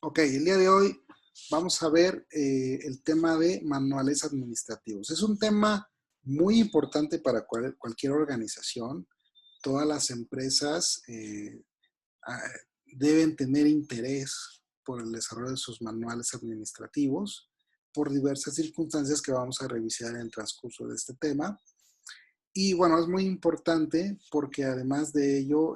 Ok, el día de hoy vamos a ver el tema de manuales administrativos. Es un tema muy importante para cualquier organización. Todas las empresas ah, deben tener interés por el desarrollo de sus manuales administrativos por diversas circunstancias que vamos a revisar en el transcurso de este tema. Y bueno, es muy importante porque además de ello,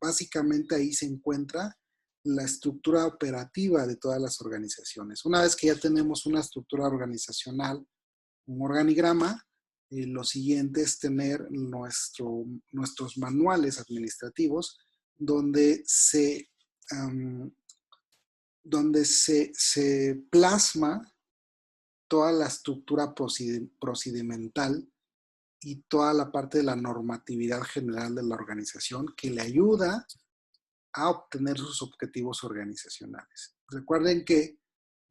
básicamente ahí se encuentra la estructura operativa de todas las organizaciones. Una vez que ya tenemos una estructura organizacional, un organigrama, lo siguiente es tener nuestros manuales administrativos donde se plasma toda la estructura procedimental y toda la parte de la normatividad general de la organización que le ayuda a obtener sus objetivos organizacionales. Recuerden que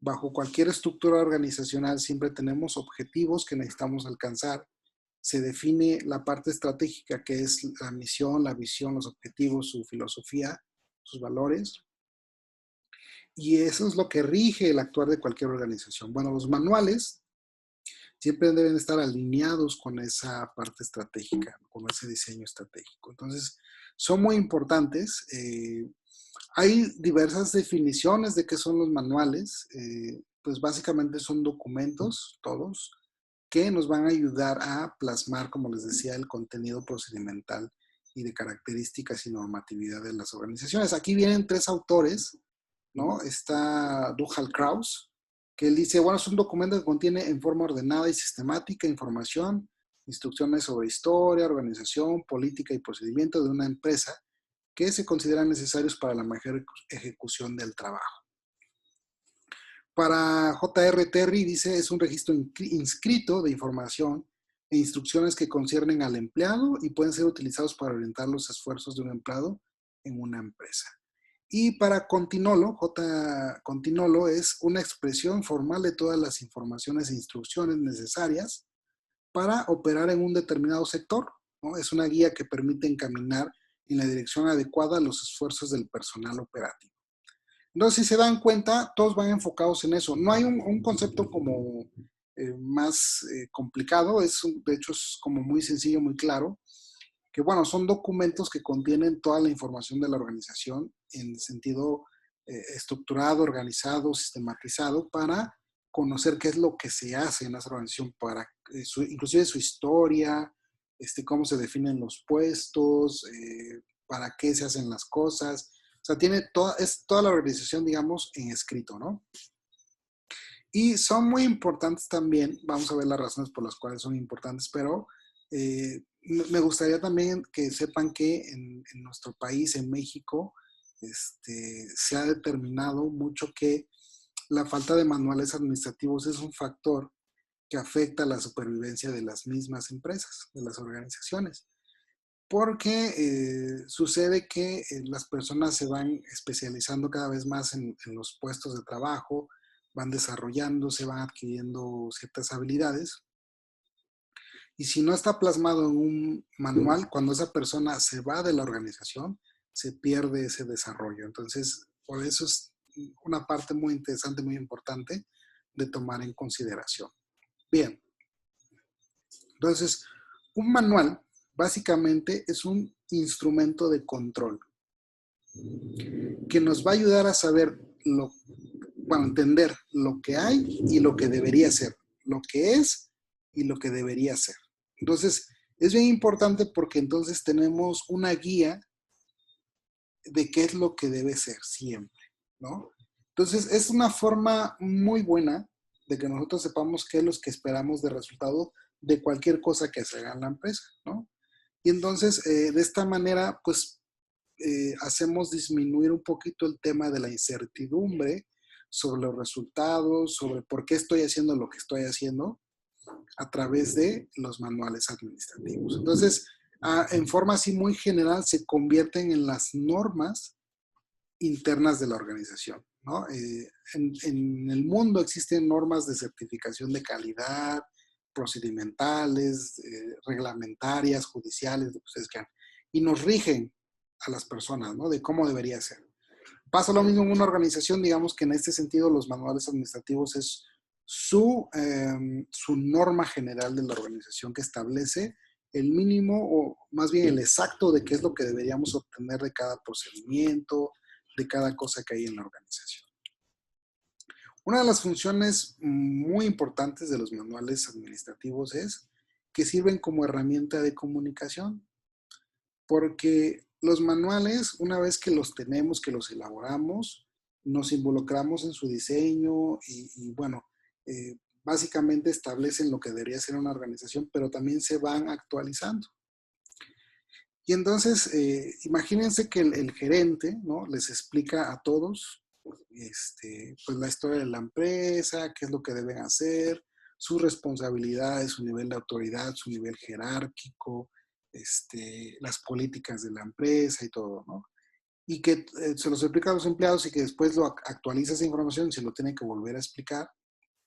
bajo cualquier estructura organizacional siempre tenemos objetivos que necesitamos alcanzar. Se define la parte estratégica, que es la misión, la visión, los objetivos, su filosofía, sus valores. Y eso es lo que rige el actuar de cualquier organización. Bueno, los manuales siempre deben estar alineados con esa parte estratégica, con ese diseño estratégico. Entonces, son muy importantes. Hay diversas definiciones de qué son los manuales. Pues básicamente son documentos, todos, que nos van a ayudar a plasmar, como les decía, el contenido procedimental y de características y normatividad de las organizaciones. Aquí vienen tres autores, ¿no? Está Duhal Kraus, que él dice, bueno, es un documento que contiene en forma ordenada y sistemática información, instrucciones sobre historia, organización, política y procedimiento de una empresa que se consideran necesarios para la mejor ejecución del trabajo. Para J.R. Terry dice, es un registro inscrito de información e instrucciones que conciernen al empleado y pueden ser utilizados para orientar los esfuerzos de un empleado en una empresa. Y para Continolo, Continolo es una expresión formal de todas las informaciones e instrucciones necesarias para operar en un determinado sector, ¿no? Es una guía que permite encaminar en la dirección adecuada los esfuerzos del personal operativo. Entonces, si se dan cuenta, todos van enfocados en eso. No hay un concepto como más complicado, de hecho es como muy sencillo, muy claro, que bueno, son documentos que contienen toda la información de la organización en sentido estructurado, organizado, sistematizado para conocer qué es lo que se hace en esa organización, para inclusive su historia, cómo se definen los puestos, para qué se hacen las cosas. O sea, es toda la organización, digamos, en escrito, ¿no? Y son muy importantes también, vamos a ver las razones por las cuales son importantes, pero me gustaría también que sepan que en nuestro país, en México, se ha determinado mucho que la falta de manuales administrativos es un factor que afecta la supervivencia de las mismas empresas, de las organizaciones. Porque sucede que las personas se van especializando cada vez más en los puestos de trabajo, van desarrollándose, van adquiriendo ciertas habilidades. Y si no está plasmado en un manual, cuando esa persona se va de la organización, se pierde ese desarrollo. Entonces, por eso es una parte muy interesante, muy importante de tomar en consideración. Bien, entonces, un manual básicamente es un instrumento de control que nos va a ayudar a saber entender lo que hay y lo que debería ser, lo que es y lo que debería ser. Entonces, es bien importante porque entonces tenemos una guía de qué es lo que debe ser siempre, ¿no? Entonces, es una forma muy buena de que nosotros sepamos qué es lo que esperamos de resultado de cualquier cosa que se haga en la empresa, ¿no? Y entonces, de esta manera, pues, hacemos disminuir un poquito el tema de la incertidumbre sobre los resultados, sobre por qué estoy haciendo lo que estoy haciendo a través de los manuales administrativos. Entonces, en forma así muy general, se convierten en las normas internas de la organización, ¿no? En el mundo existen normas de certificación de calidad, procedimentales, reglamentarias, judiciales, lo que ustedes quieran, y nos rigen a las personas, ¿no? De cómo debería ser. Pasa lo mismo en una organización, digamos que en este sentido los manuales administrativos es su norma general de la organización que establece el mínimo o más bien el exacto de qué es lo que deberíamos obtener de cada procedimiento, de cada cosa que hay en la organización. Una de las funciones muy importantes de los manuales administrativos es que sirven como herramienta de comunicación, porque los manuales, una vez que los tenemos, que los elaboramos, nos involucramos en su diseño y bueno, básicamente establecen lo que debería ser una organización, pero también se van actualizando. Y entonces, imagínense que el gerente, ¿no? Les explica a todos pues la historia de la empresa, qué es lo que deben hacer, sus responsabilidades, su nivel de autoridad, su nivel jerárquico, las políticas de la empresa y todo, ¿no? Y que se los explica a los empleados y que después lo actualiza esa información y se lo tienen que volver a explicar,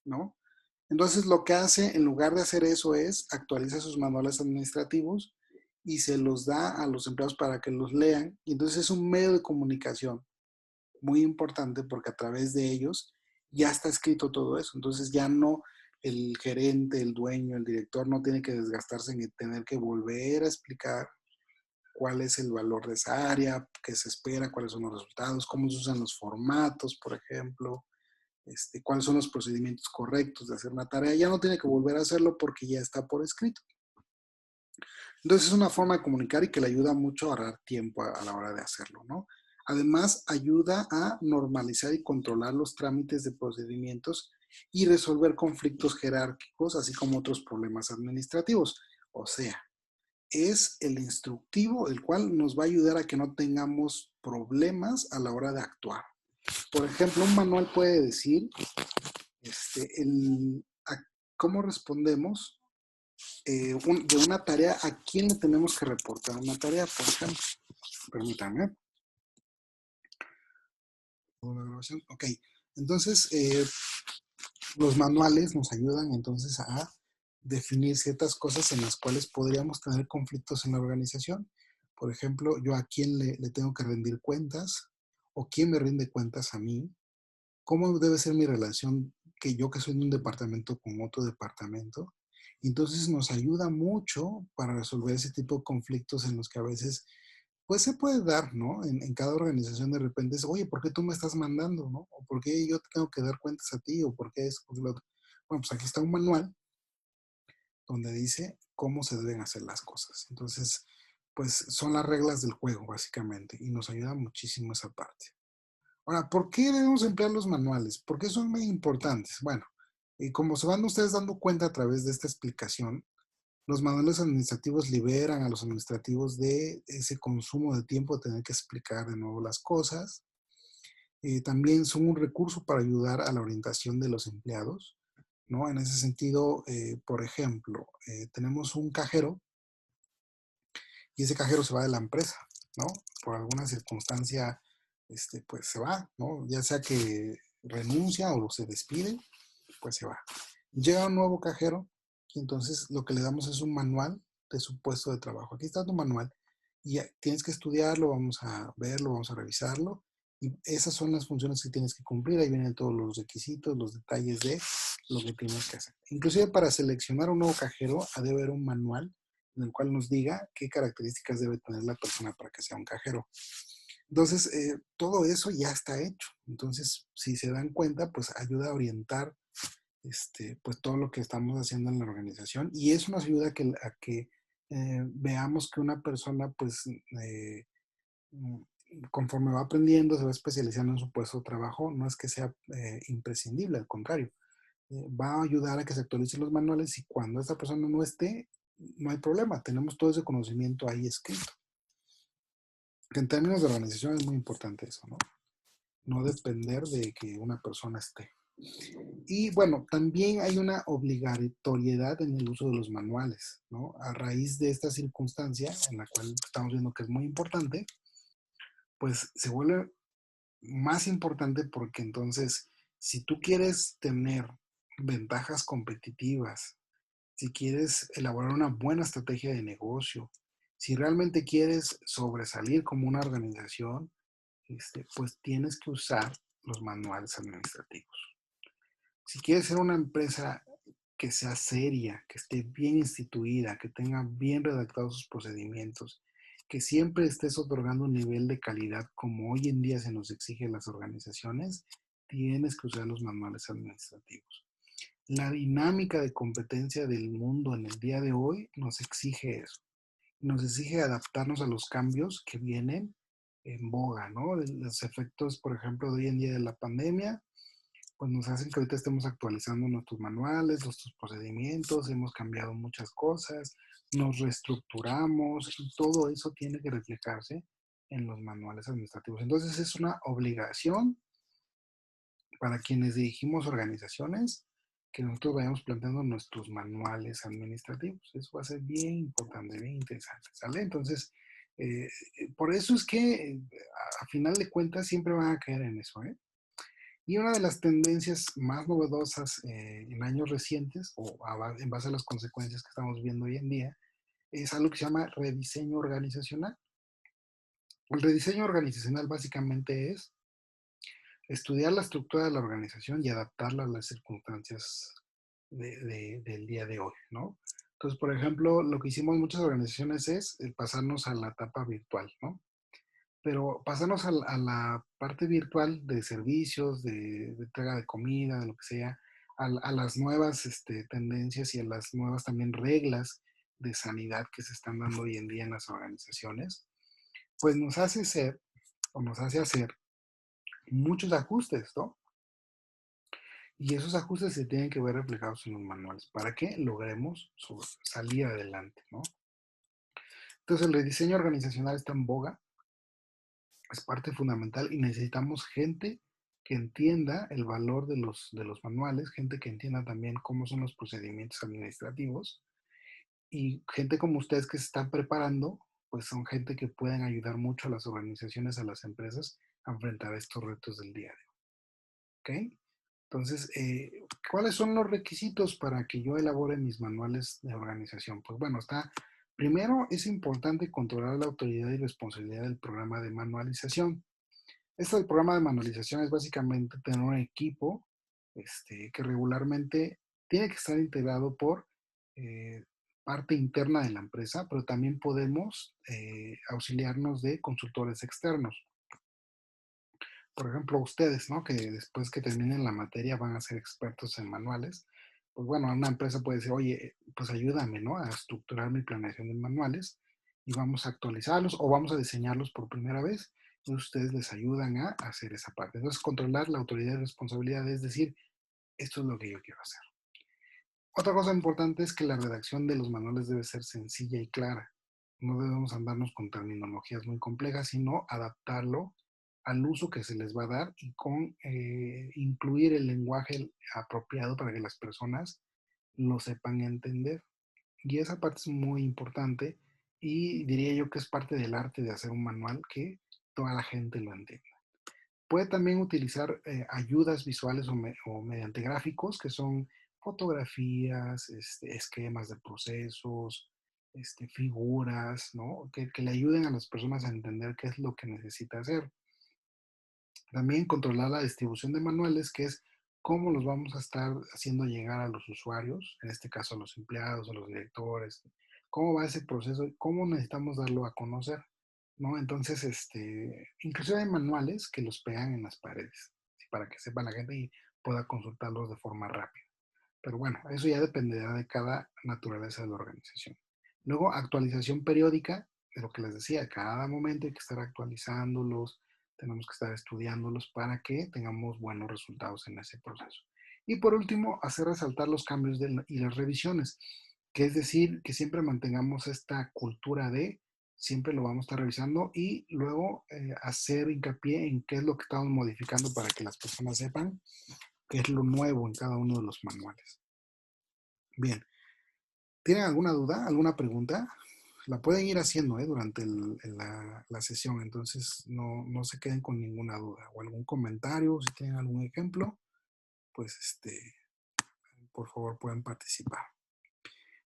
¿no? Entonces lo que hace, en lugar de hacer eso, es actualiza sus manuales administrativos y se los da a los empleados para que los lean. Y entonces es un medio de comunicación muy importante porque a través de ellos ya está escrito todo eso. Entonces ya no el gerente, el dueño, el director no tiene que desgastarse en tener que volver a explicar cuál es el valor de esa área, qué se espera, cuáles son los resultados, cómo se usan los formatos, por ejemplo, cuáles son los procedimientos correctos de hacer una tarea. Ya no tiene que volver a hacerlo porque ya está por escrito. Entonces es una forma de comunicar y que le ayuda mucho a ahorrar tiempo a la hora de hacerlo, ¿no? Además, ayuda a normalizar y controlar los trámites de procedimientos y resolver conflictos jerárquicos, así como otros problemas administrativos. O sea, es el instructivo el cual nos va a ayudar a que no tengamos problemas a la hora de actuar. Por ejemplo, un manual puede decir cómo respondemos de una tarea, a quién le tenemos que reportar una tarea, por ejemplo. Permítanme. Ok, entonces los manuales nos ayudan entonces a definir ciertas cosas en las cuales podríamos tener conflictos en la organización. Por ejemplo, yo a quién le tengo que rendir cuentas o quién me rinde cuentas a mí, cómo debe ser mi relación que soy de un departamento con otro departamento. Entonces nos ayuda mucho para resolver ese tipo de conflictos en los que a veces pues se puede dar, ¿no? En cada organización de repente es, oye, ¿por qué tú me estás mandando, no? O ¿por qué yo te tengo que dar cuentas a ti? O ¿por qué eso? Por lo otro. Bueno, pues aquí está un manual donde dice cómo se deben hacer las cosas. Entonces, pues son las reglas del juego, básicamente, y nos ayuda muchísimo esa parte. Ahora, ¿por qué debemos emplear los manuales? ¿Por qué son muy importantes? Bueno, como se van ustedes dando cuenta a través de esta explicación, los manuales administrativos liberan a los administrativos de ese consumo de tiempo de tener que explicar de nuevo las cosas. También son un recurso para ayudar a la orientación de los empleados, ¿no? En ese sentido, por ejemplo, tenemos un cajero y ese cajero se va de la empresa, ¿no? Por alguna circunstancia, pues se va, ¿no? Ya sea que renuncia o se despide, pues se va. Llega un nuevo cajero y entonces lo que le damos es un manual de su puesto de trabajo. Aquí está tu manual y tienes que estudiarlo, vamos a verlo, vamos a revisarlo y esas son las funciones que tienes que cumplir. Ahí vienen todos los requisitos, los detalles de lo que tienes que hacer. Inclusive para seleccionar un nuevo cajero ha de haber un manual en el cual nos diga qué características debe tener la persona para que sea un cajero. Entonces, todo eso ya está hecho. Entonces, si se dan cuenta, pues ayuda a orientar pues todo lo que estamos haciendo en la organización y eso nos ayuda a que veamos que una persona pues mm, conforme va aprendiendo, se va especializando en su puesto de trabajo, no es que sea imprescindible, al contrario, va a ayudar a que se actualicen los manuales y cuando esta persona no esté, no hay problema, tenemos todo ese conocimiento ahí escrito. Que en términos de organización es muy importante eso, ¿no? No depender de que una persona esté. Y bueno, también hay una obligatoriedad en el uso de los manuales, ¿no? A raíz de esta circunstancia, en la cual estamos viendo que es muy importante, pues se vuelve más importante porque entonces, si tú quieres tener ventajas competitivas, si quieres elaborar una buena estrategia de negocio, si realmente quieres sobresalir como una organización, pues tienes que usar los manuales administrativos. Si quieres ser una empresa que sea seria, que esté bien instituida, que tenga bien redactados sus procedimientos, que siempre estés otorgando un nivel de calidad como hoy en día se nos exige en las organizaciones, tienes que usar los manuales administrativos. La dinámica de competencia del mundo en el día de hoy nos exige eso. Nos exige adaptarnos a los cambios que vienen en boga, ¿no? Los efectos, por ejemplo, de hoy en día de la pandemia, pues nos hacen que ahorita estemos actualizando nuestros manuales, nuestros procedimientos, hemos cambiado muchas cosas, nos reestructuramos y todo eso tiene que reflejarse en los manuales administrativos. Entonces es una obligación para quienes dirigimos organizaciones que nosotros vayamos planteando nuestros manuales administrativos. Eso va a ser bien importante, bien interesante, ¿sale? Entonces, por eso es que a final de cuentas siempre van a caer en eso, ¿eh? Y una de las tendencias más novedosas en años recientes, en base a las consecuencias que estamos viendo hoy en día, es algo que se llama rediseño organizacional. El rediseño organizacional básicamente es estudiar la estructura de la organización y adaptarla a las circunstancias del día de hoy, ¿no? Entonces, por ejemplo, lo que hicimos muchas organizaciones es pasarnos a la etapa virtual, ¿no? Pero pasarnos a la parte virtual de servicios, de entrega de comida, de lo que sea, a las nuevas tendencias y a las nuevas también reglas de sanidad que se están dando hoy en día en las organizaciones, pues nos hace ser o nos hace hacer muchos ajustes, ¿no? Y esos ajustes se tienen que ver reflejados en los manuales para que logremos salir adelante, ¿no? Entonces el rediseño organizacional está en boga, es parte fundamental y necesitamos gente que entienda el valor de los manuales, gente que entienda también cómo son los procedimientos administrativos y gente como ustedes que se están preparando, pues son gente que pueden ayudar mucho a las organizaciones, a las empresas a enfrentar estos retos del día de hoy, ¿ok? Entonces, ¿cuáles son los requisitos para que yo elabore mis manuales de organización? Pues bueno, primero es importante controlar la autoridad y responsabilidad del programa de manualización. Esto del programa de manualización es básicamente tener un equipo que regularmente tiene que estar integrado por eh, parte interna de la empresa, pero también podemos auxiliarnos de consultores externos. Por ejemplo, ustedes, ¿no? Que después que terminen la materia van a ser expertos en manuales. Pues bueno, una empresa puede decir, oye, pues ayúdame, ¿no? A estructurar mi planeación de manuales y vamos a actualizarlos o vamos a diseñarlos por primera vez. Y ustedes les ayudan a hacer esa parte. Entonces, controlar la autoridad y responsabilidad es decir, esto es lo que yo quiero hacer. Otra cosa importante es que la redacción de los manuales debe ser sencilla y clara. No debemos andarnos con terminologías muy complejas, sino adaptarlo al uso que se les va a dar y con incluir el lenguaje apropiado para que las personas lo sepan entender. Y esa parte es muy importante y diría yo que es parte del arte de hacer un manual que toda la gente lo entienda. Puede también utilizar ayudas visuales o mediante gráficos, que son fotografías, esquemas de procesos, figuras, ¿no? Que le ayuden a las personas a entender qué es lo que necesita hacer. También controlar la distribución de manuales, que es cómo los vamos a estar haciendo llegar a los usuarios, en este caso a los empleados, a los directores, cómo va ese proceso, cómo necesitamos darlo a conocer, ¿no? Entonces, inclusive hay manuales que los pegan en las paredes, ¿sí? Para que sepa la gente y pueda consultarlos de forma rápida. Pero bueno, eso ya dependerá de cada naturaleza de la organización. Luego, actualización periódica, de lo que les decía, cada momento hay que estar actualizándolos, tenemos que estar estudiándolos para que tengamos buenos resultados en ese proceso. Y por último, hacer resaltar los cambios y las revisiones, que es decir, que siempre mantengamos esta cultura de siempre lo vamos a estar revisando y luego hacer hincapié en qué es lo que estamos modificando para que las personas sepan qué es lo nuevo en cada uno de los manuales. Bien, ¿tienen alguna duda, alguna pregunta? La pueden ir haciendo durante la sesión, entonces no se queden con ninguna duda. O algún comentario, si tienen algún ejemplo, pues por favor pueden participar.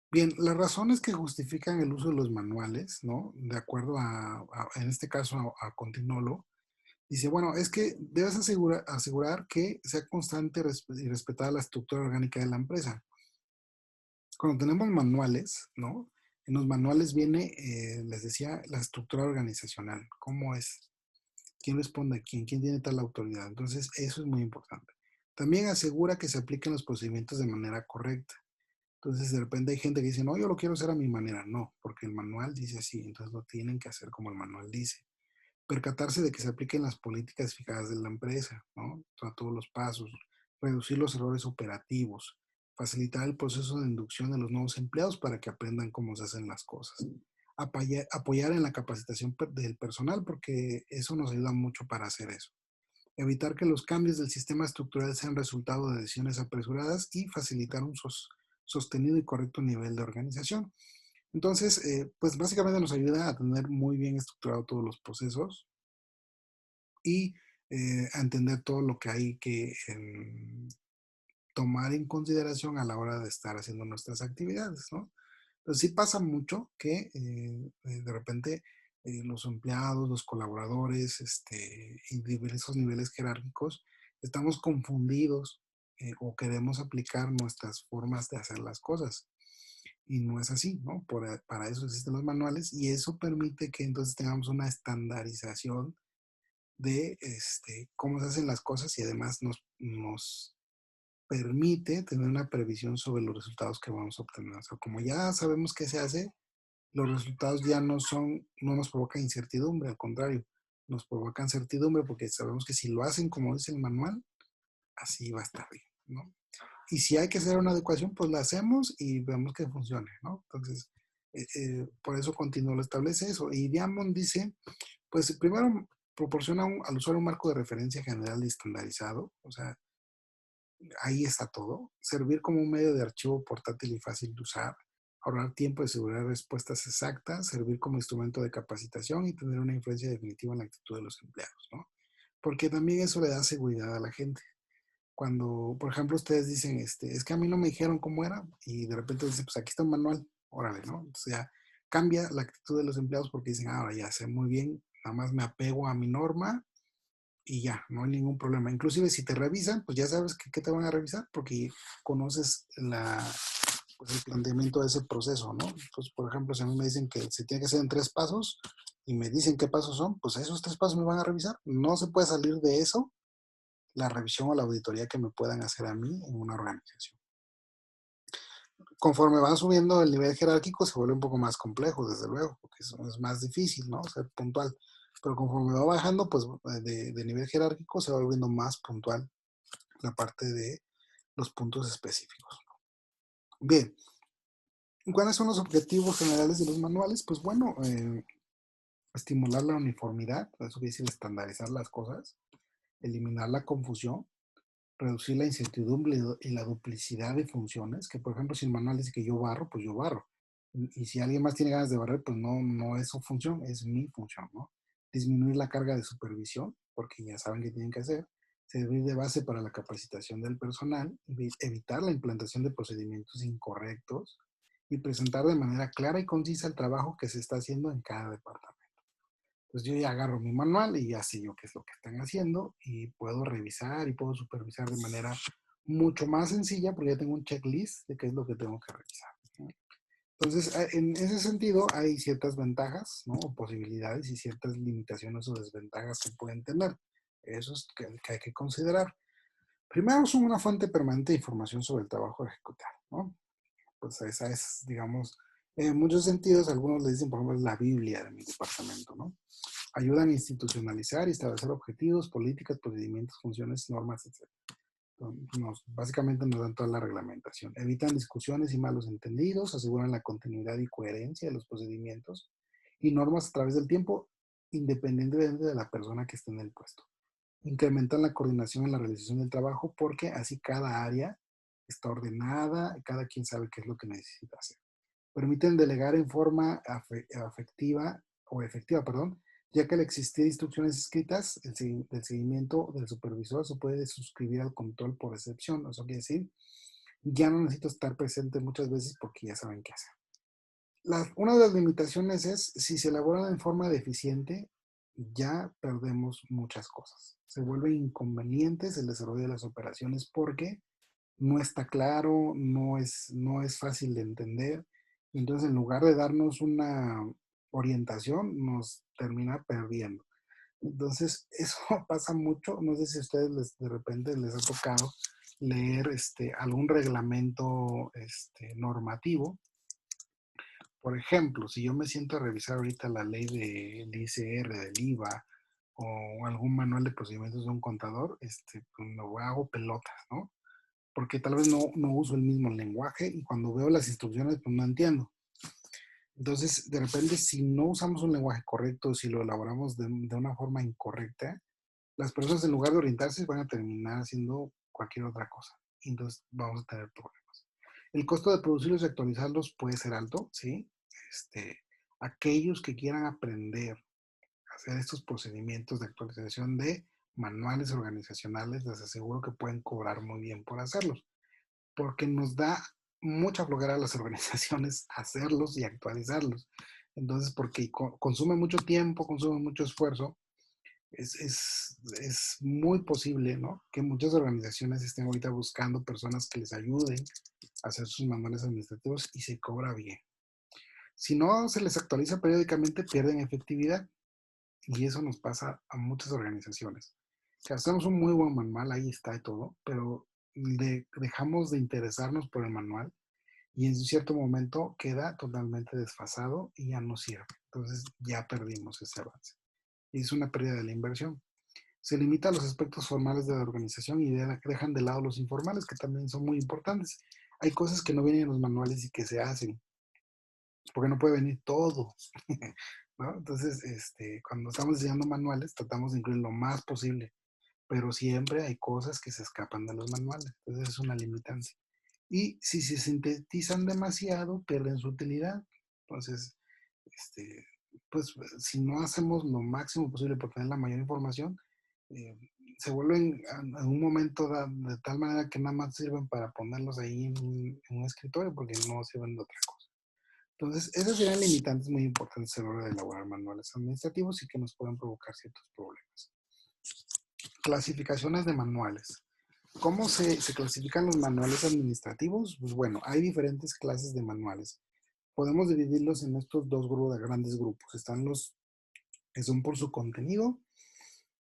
Bien, las razones que justifican el uso de los manuales, ¿no? De acuerdo en este caso a Continolo, Dice, bueno, es que debes asegurar que sea constante y respetada la estructura orgánica de la empresa. Cuando tenemos manuales, ¿no? En los manuales viene, les decía, la estructura organizacional, cómo es, quién responde a quién tiene tal autoridad. Entonces, eso es muy importante. También asegura que se apliquen los procedimientos de manera correcta. Entonces, de repente hay gente que dice, no, yo lo quiero hacer a mi manera. No, porque el manual dice así, entonces lo tienen que hacer como el manual dice. Percatarse de que se apliquen las políticas fijadas de la empresa, ¿no? A todos los pasos, reducir los errores operativos, facilitar el proceso de inducción de los nuevos empleados para que aprendan cómo se hacen las cosas. Apoyar en la capacitación del personal porque eso nos ayuda mucho para hacer eso. Evitar que los cambios del sistema estructural sean resultado de decisiones apresuradas y facilitar un sostenido y correcto nivel de organización. Entonces, pues básicamente nos ayuda a tener muy bien estructurado todos los procesos y a entender todo lo que hay que tomar en consideración a la hora de estar haciendo nuestras actividades, ¿no? Entonces sí pasa mucho que de repente los empleados, los colaboradores y diversos niveles jerárquicos estamos confundidos o queremos aplicar nuestras formas de hacer las cosas. Y no es así, ¿no? Para eso existen los manuales y eso permite que entonces tengamos una estandarización de cómo se hacen las cosas y además nos permite tener una previsión sobre los resultados que vamos a obtener. O sea, como ya sabemos qué se hace, los resultados ya no nos provocan incertidumbre, al contrario, nos provocan certidumbre porque sabemos que si lo hacen como dice el manual, así va a estar bien, ¿no? Y si hay que hacer una adecuación, pues la hacemos y vemos que funcione, ¿no? Entonces, por eso Continuo lo establece eso. Y Diamond dice, pues primero proporciona al usuario un marco de referencia general y estandarizado, o sea, ahí está todo. Servir como un medio de archivo portátil y fácil de usar, ahorrar tiempo y asegurar respuestas exactas, servir como instrumento de capacitación y tener una influencia definitiva en la actitud de los empleados, ¿no? Porque también eso le da seguridad a la gente. Cuando, por ejemplo, ustedes dicen, es que a mí no me dijeron cómo era y de repente dicen, pues aquí está un manual, órale, ¿no? Entonces ya cambia la actitud de los empleados porque dicen, ahora ya sé muy bien, nada más me apego a mi norma y ya, no hay ningún problema. Inclusive si te revisan, pues ya sabes qué te van a revisar porque conoces pues el planteamiento de ese proceso, ¿no? Entonces, por ejemplo, si a mí me dicen que se tiene que hacer en 3 pasos y me dicen qué pasos son, pues esos 3 pasos me van a revisar. No se puede salir de eso la revisión o la auditoría que me puedan hacer a mí en una organización. Conforme van subiendo el nivel jerárquico se vuelve un poco más complejo, desde luego, porque es más difícil, ¿no? Ser puntual. Pero conforme va bajando, pues de nivel jerárquico se va volviendo más puntual la parte de los puntos específicos. Bien, ¿cuáles son los objetivos generales de los manuales? Pues bueno, estimular la uniformidad, eso quiere decir estandarizar las cosas, eliminar la confusión, reducir la incertidumbre y la duplicidad de funciones, que por ejemplo si el manual dice que yo barro, pues yo barro. Y si alguien más tiene ganas de barrer, pues no es su función, es mi función, ¿no? Disminuir la carga de supervisión, porque ya saben qué tienen que hacer, servir de base para la capacitación del personal, evitar la implantación de procedimientos incorrectos y presentar de manera clara y concisa el trabajo que se está haciendo en cada departamento. Pues yo ya agarro mi manual y ya sé yo qué es lo que están haciendo y puedo revisar y puedo supervisar de manera mucho más sencilla porque ya tengo un checklist de qué es lo que tengo que revisar, ¿no? Entonces, en ese sentido hay ciertas ventajas, ¿no? O posibilidades y ciertas limitaciones o desventajas que pueden tener. Eso es que hay que considerar. Primero, son una fuente permanente de información sobre el trabajo a ejecutar, ¿no? Pues esa es, digamos, en muchos sentidos, algunos le dicen, por ejemplo, es la Biblia de mi departamento, ¿no? Ayudan a institucionalizar y establecer objetivos, políticas, procedimientos, funciones, normas, etc. Básicamente nos dan toda la reglamentación. Evitan discusiones y malos entendidos, aseguran la continuidad y coherencia de los procedimientos y normas a través del tiempo, independientemente de la persona que esté en el puesto. Incrementan la coordinación en la realización del trabajo porque así cada área está ordenada, cada quien sabe qué es lo que necesita hacer. Permiten delegar en forma afectiva o efectiva, perdón, ya que al existir instrucciones escritas, el seguimiento del supervisor se puede suscribir al control por excepción. Eso quiere decir, ya no necesito estar presente muchas veces porque ya saben qué hacer. Una de las limitaciones es si se elaboran en forma deficiente, ya perdemos muchas cosas. Se vuelven inconvenientes el desarrollo de las operaciones porque no está claro, no es fácil de entender. Entonces, en lugar de darnos una orientación, nos termina perdiendo. Entonces, eso pasa mucho. No sé si a ustedes de repente les ha tocado leer algún reglamento normativo. Por ejemplo, si yo me siento a revisar ahorita la ley del ICR, del IVA, o algún manual de procedimientos de un contador, pues me hago pelotas, ¿no? Porque tal vez no uso el mismo lenguaje y cuando veo las instrucciones, pues no entiendo. Entonces, de repente, si no usamos un lenguaje correcto, si lo elaboramos de una forma incorrecta, las personas en lugar de orientarse van a terminar haciendo cualquier otra cosa. Entonces, vamos a tener problemas. El costo de producirlos y actualizarlos puede ser alto, ¿sí? Este, aquellos que quieran aprender a hacer estos procedimientos de actualización de manuales organizacionales, les aseguro que pueden cobrar muy bien por hacerlos, porque nos da mucha flojera a las organizaciones hacerlos y actualizarlos. Entonces, porque consume mucho tiempo, consume mucho esfuerzo, es muy posible, ¿no? Que muchas organizaciones estén ahorita buscando personas que les ayuden a hacer sus manuales administrativos y se cobra bien. Si no se les actualiza periódicamente, pierden efectividad y eso nos pasa a muchas organizaciones. Que hacemos un muy buen manual, ahí está y todo, pero dejamos de interesarnos por el manual y en cierto momento queda totalmente desfasado y ya no sirve. Entonces ya perdimos ese avance. Y es una pérdida de la inversión. Se limita a los aspectos formales de la organización y dejan de lado los informales, que también son muy importantes. Hay cosas que no vienen en los manuales y que se hacen, porque no puede venir todo, ¿no? Entonces, cuando estamos diseñando manuales, tratamos de incluir lo más posible, pero siempre hay cosas que se escapan de los manuales. Entonces, es una limitante. Y si se sintetizan demasiado, pierden su utilidad. Entonces, este, pues si no hacemos lo máximo posible por tener la mayor información, eh, se vuelven en un momento de tal manera que nada más sirven para ponerlos ahí en un escritorio porque no sirven de otra cosa. Entonces, esas serían limitantes muy importantes a la hora de elaborar manuales administrativos y que nos pueden provocar ciertos problemas. Clasificaciones de manuales. ¿Cómo se clasifican los manuales administrativos? Pues bueno, hay diferentes clases de manuales. Podemos dividirlos en estos dos grandes grupos. Están los que son por su contenido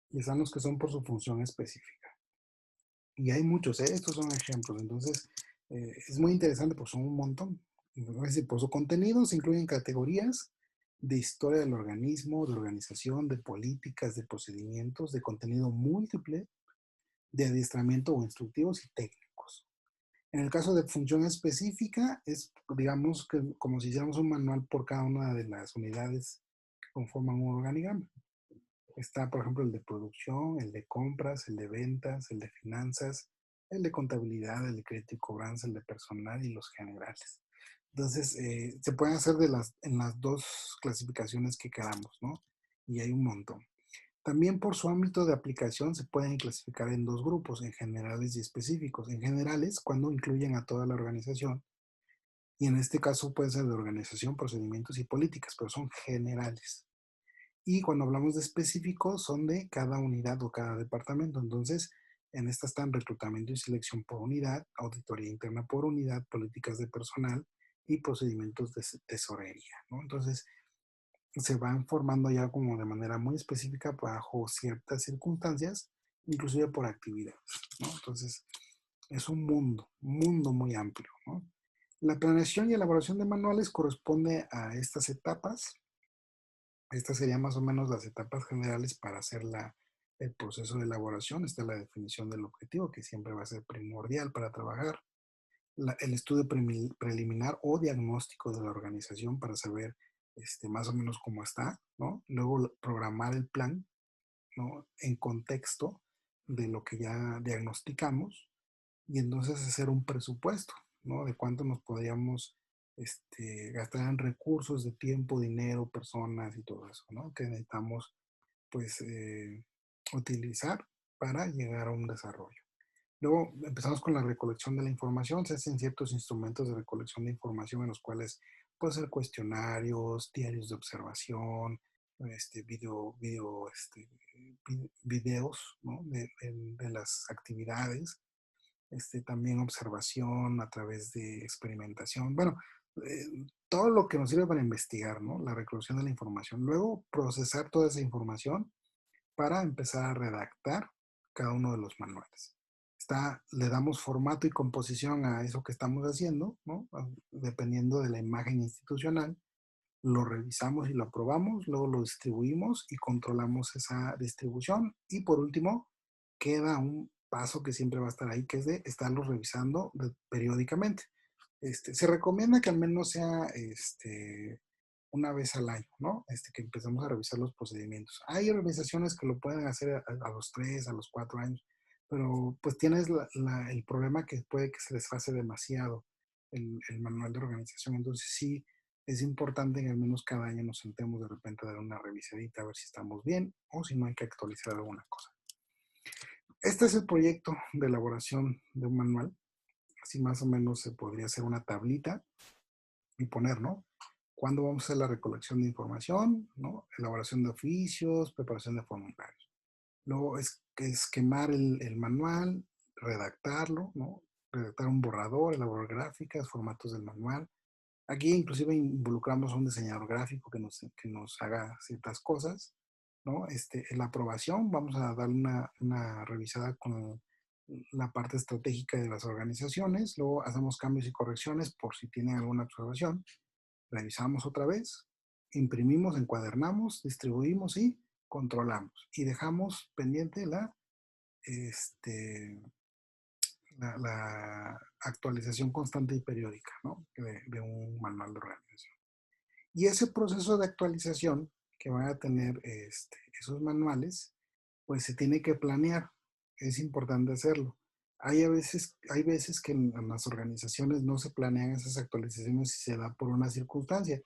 y están los que son por su función específica. Y hay muchos, ¿eh? Estos son ejemplos. Entonces, es muy interesante porque son un montón. Es decir, por su contenido se incluyen categorías de historia del organismo, de organización, de políticas, de procedimientos, de contenido múltiple, de adiestramiento o instructivos y técnicos. En el caso de función específica, es, digamos, que como si hiciéramos un manual por cada una de las unidades que conforman un organigrama. Está, por ejemplo, el de producción, el de compras, el de ventas, el de finanzas, el de contabilidad, el de crédito y cobranza, el de personal y los generales. Entonces, se pueden hacer en las dos clasificaciones que queramos, ¿no? Y hay un montón. También por su ámbito de aplicación se pueden clasificar en dos grupos, en generales y específicos. En generales, cuando incluyen a toda la organización, y en este caso puede ser de organización, procedimientos y políticas, pero son generales. Y cuando hablamos de específicos, son de cada unidad o cada departamento. Entonces, en esta están reclutamiento y selección por unidad, auditoría interna por unidad, políticas de personal y procedimientos de tesorería, ¿no? Entonces, se van formando ya como de manera muy específica bajo ciertas circunstancias, inclusive por actividades, ¿no? Entonces, es un mundo muy amplio, ¿no? La planeación y elaboración de manuales corresponde a estas etapas. Estas serían más o menos las etapas generales para hacer el proceso de elaboración. Está la definición del objetivo, que siempre va a ser primordial para trabajar. El estudio preliminar o diagnóstico de la organización para saber más o menos cómo está, ¿no? Luego programar el plan, ¿no? En contexto de lo que ya diagnosticamos y entonces hacer un presupuesto, ¿no? De cuánto nos podríamos gastar en recursos de tiempo, dinero, personas y todo eso, ¿no? Que necesitamos, pues, utilizar para llegar a un desarrollo. Luego empezamos con la recolección de la información. Se hacen ciertos instrumentos de recolección de información en los cuales puede ser cuestionarios, diarios de observación, videos, ¿no? de las actividades, también observación a través de experimentación. Bueno, todo lo que nos sirve para investigar, ¿no? La recolección de la información. Luego, procesar toda esa información para empezar a redactar cada uno de los manuales. Le damos formato y composición a eso que estamos haciendo, ¿no? Dependiendo de la imagen institucional, lo revisamos y lo aprobamos, luego lo distribuimos y controlamos esa distribución. Y por último, queda un paso que siempre va a estar ahí, que es de estarlo revisando periódicamente. Se recomienda que al menos sea una vez al año, ¿no? Que empezamos a revisar los procedimientos. Hay organizaciones que lo pueden hacer a los 3, a los 4 años, pero pues tienes el problema que puede que se desfase demasiado el manual de organización. Entonces sí, es importante que al menos cada año nos sentemos de repente a dar una revisadita a ver si estamos bien o si no hay que actualizar alguna cosa. Este es el proyecto de elaboración de un manual. Así más o menos se podría hacer una tablita y poner, ¿no? ¿Cuándo vamos a hacer la recolección de información? ¿No? Elaboración de oficios, preparación de formularios. Luego es esquemar el manual, redactarlo, ¿no? Redactar un borrador, elaborar gráficas, formatos del manual. Aquí inclusive involucramos a un diseñador gráfico que nos haga ciertas cosas, ¿no? En la aprobación vamos a dar una revisada con la parte estratégica de las organizaciones, luego hacemos cambios y correcciones por si tienen alguna observación, revisamos otra vez, imprimimos, encuadernamos, distribuimos y controlamos. Y dejamos pendiente la actualización constante y periódica, ¿no? de un manual de organización. Y ese proceso de actualización que van a tener esos manuales, pues se tiene que planear. Es importante hacerlo. Hay veces que en las organizaciones no se planean esas actualizaciones y se da por una circunstancia.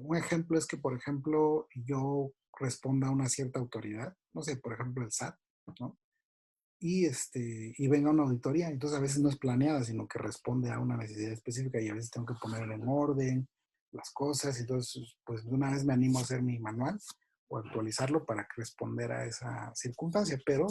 Un ejemplo es que, por ejemplo, yo responda a una cierta autoridad, no sé, por ejemplo, el SAT, ¿no? Y venga una auditoría. Entonces, a veces no es planeada, sino que responde a una necesidad específica y a veces tengo que poner en orden las cosas. Entonces, pues de una vez me animo a hacer mi manual o actualizarlo para responder a esa circunstancia. Pero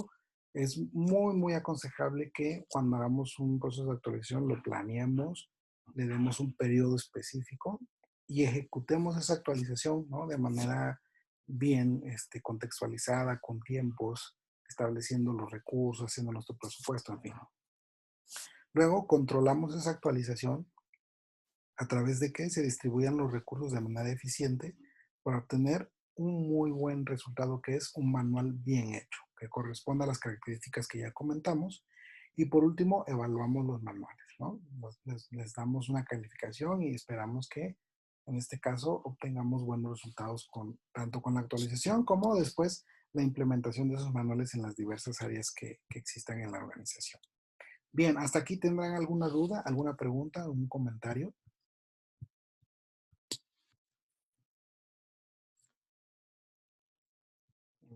es muy, muy aconsejable que cuando hagamos un proceso de actualización lo planeemos, le demos un periodo específico y ejecutemos esa actualización, ¿no? De manera bien contextualizada, con tiempos, estableciendo los recursos, haciendo nuestro presupuesto, en fin. Luego controlamos esa actualización a través de que se distribuyan los recursos de manera eficiente para obtener un muy buen resultado que es un manual bien hecho, que corresponda a las características que ya comentamos. Y por último, evaluamos los manuales, ¿no? Les damos una calificación y esperamos que en este caso obtengamos buenos resultados tanto con la actualización como después la implementación de esos manuales en las diversas áreas que existan en la organización. Bien, hasta aquí tendrán alguna duda, alguna pregunta, algún comentario.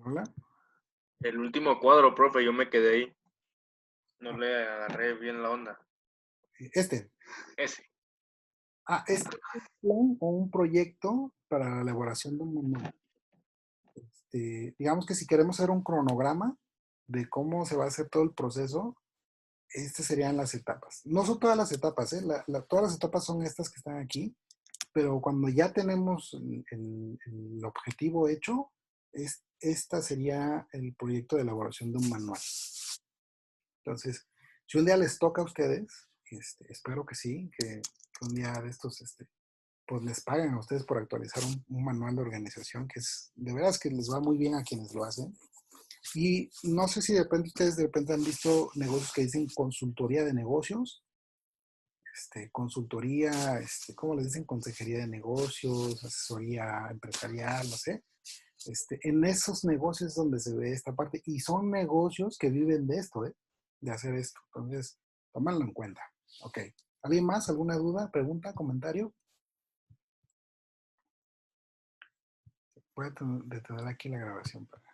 Hola. El último cuadro, profe, yo me quedé ahí. No le agarré bien la onda. Ese. Este es un proyecto para la elaboración de un manual. Digamos que si queremos hacer un cronograma de cómo se va a hacer todo el proceso, serían las etapas. No son todas las etapas, ¿eh? Todas las etapas son estas que están aquí, pero cuando ya tenemos el objetivo hecho, esta sería el proyecto de elaboración de un manual. Entonces, si un día les toca a ustedes, espero que sí, que un día de estos, pues les pagan a ustedes por actualizar un manual de organización, que es, de veras que les va muy bien a quienes lo hacen. Y no sé si de repente ustedes de repente han visto negocios que dicen consultoría de negocios, consultoría, ¿cómo les dicen? Consejería de negocios, asesoría empresarial, no sé. En esos negocios es donde se ve esta parte y son negocios que viven de esto, de hacer esto. Entonces, tómalo en cuenta. Ok. ¿Alguien más? ¿Alguna duda, pregunta, comentario? Voy a detener aquí la grabación para